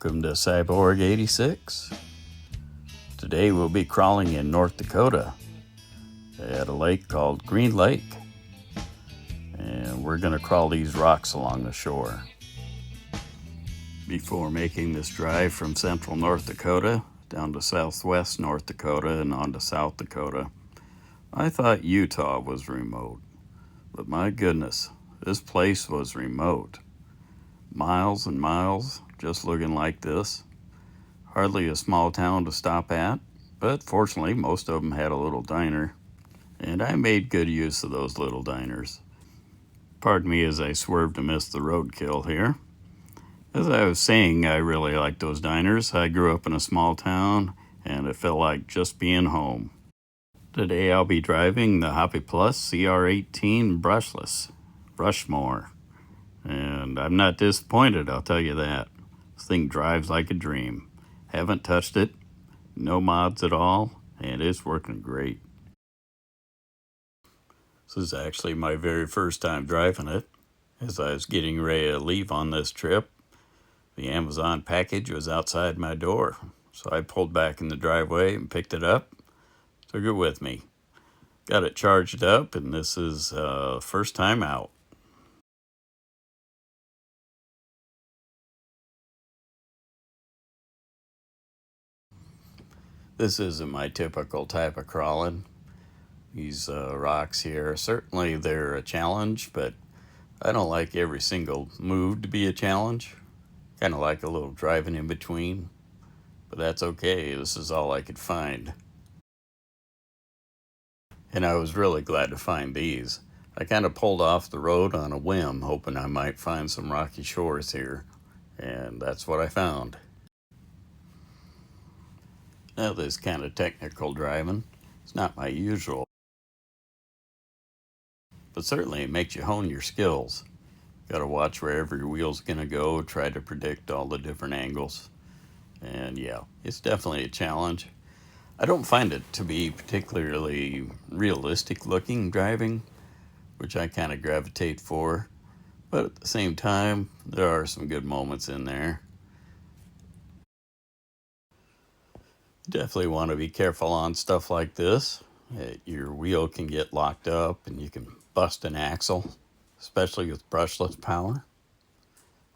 Welcome to Cyborg 86. Today we'll be crawling in North Dakota at a lake called Green Lake. And we're going to crawl these rocks along the shore. Before making this drive from central North Dakota down to southwest North Dakota and on to South Dakota, I thought Utah was remote. But my goodness, this place was remote. Miles and miles just looking like this. Hardly a small town to stop at, but fortunately most of them had a little diner, and I made good use of those little diners. Pardon me as I swerved to miss the roadkill here. As I was saying, I really like those diners. I grew up in a small town, and it felt like just being home. Today I'll be driving the Hoppy Plus CR18 brushless Rushmore. And I'm not disappointed, I'll tell you that. This thing drives like a dream. Haven't touched it, no mods at all, and it's working great. This is actually my very first time driving it. As I was getting ready to leave on this trip, the Amazon package was outside my door. So I pulled back in the driveway and picked it up, took it with me. Got it charged up, and this is first time out. This isn't my typical type of crawling. These rocks here, certainly they're a challenge, but I don't like every single move to be a challenge. Kind of like a little driving in between, but that's okay. This is all I could find. And I was really glad to find these. I kind of pulled off the road on a whim, hoping I might find some rocky shores here, and that's what I found. Now this kind of technical driving, it's not my usual, but certainly it makes you hone your skills. Got to watch where every wheel's going to go, try to predict all the different angles. And yeah, it's definitely a challenge. I don't find it to be particularly realistic looking driving, which I kind of gravitate for. But at the same time, there are some good moments in there. Definitely want to be careful on stuff like this. Your wheel can get locked up and you can bust an axle, especially with brushless power.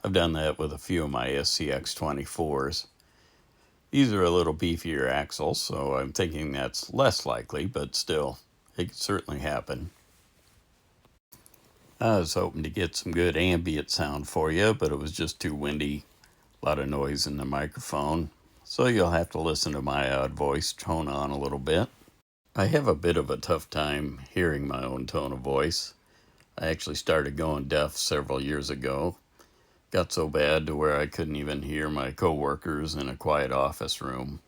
I've done that with a few of my SCX24s. These are a little beefier axles, so I'm thinking that's less likely, but still, it could certainly happen. I was hoping to get some good ambient sound for you, but it was just too windy. A lot of noise in the microphone, so you'll have to listen to my odd voice tone on a little bit. I have a bit of a tough time hearing my own tone of voice. I actually started going deaf several years ago. Got so bad to where I couldn't even hear my coworkers in a quiet office room.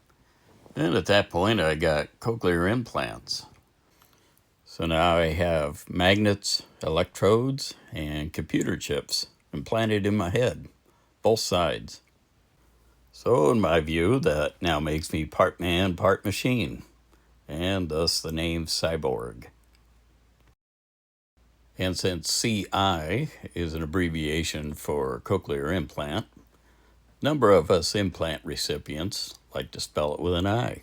And at that point, I got cochlear implants. So now I have magnets, electrodes, and computer chips implanted in my head, both sides. So in my view, that now makes me part man, part machine, and thus the name Cyborg. And since CI is an abbreviation for cochlear implant, a number of us implant recipients like to spell it with an I.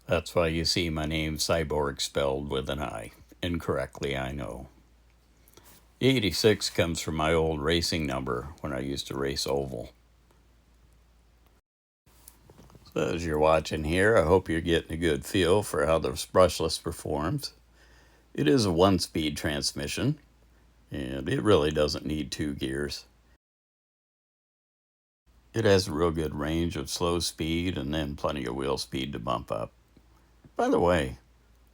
That's why you see my name Cyborg spelled with an I. Incorrectly, I know. The 86 comes from my old racing number when I used to race oval. So as you're watching here, I hope you're getting a good feel for how this brushless performs. It is a 1-speed transmission, and it really doesn't need 2 gears. It has a real good range of slow speed and then plenty of wheel speed to bump up. By the way,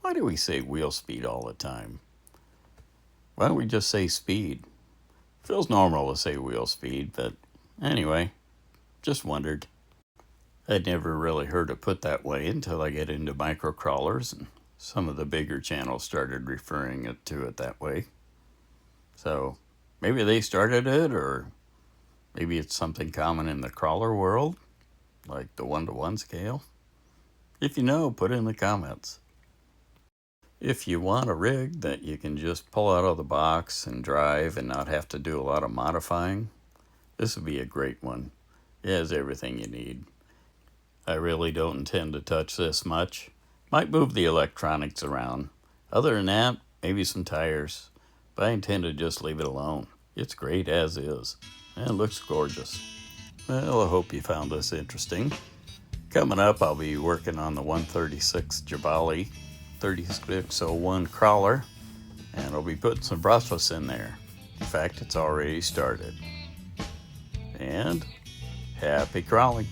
why do we say wheel speed all the time? Why don't we just say speed? Feels normal to say wheel speed, but anyway, just wondered. I'd never really heard it put that way until I get into microcrawlers, and some of the bigger channels started referring to it that way. So maybe they started it, or maybe it's something common in the crawler world, like the 1-to-1 scale. If you know, put it in the comments. If you want a rig that you can just pull out of the box and drive and not have to do a lot of modifying, this would be a great one. It has everything you need. I really don't intend to touch this much. Might move the electronics around. Other than that, maybe some tires. But I intend to just leave it alone. It's great as is. And it looks gorgeous. Well, I hope you found this interesting. Coming up, I'll be working on the 136 Javali 3601 crawler. And I'll be putting some brushless in there. In fact, it's already started. And happy crawling.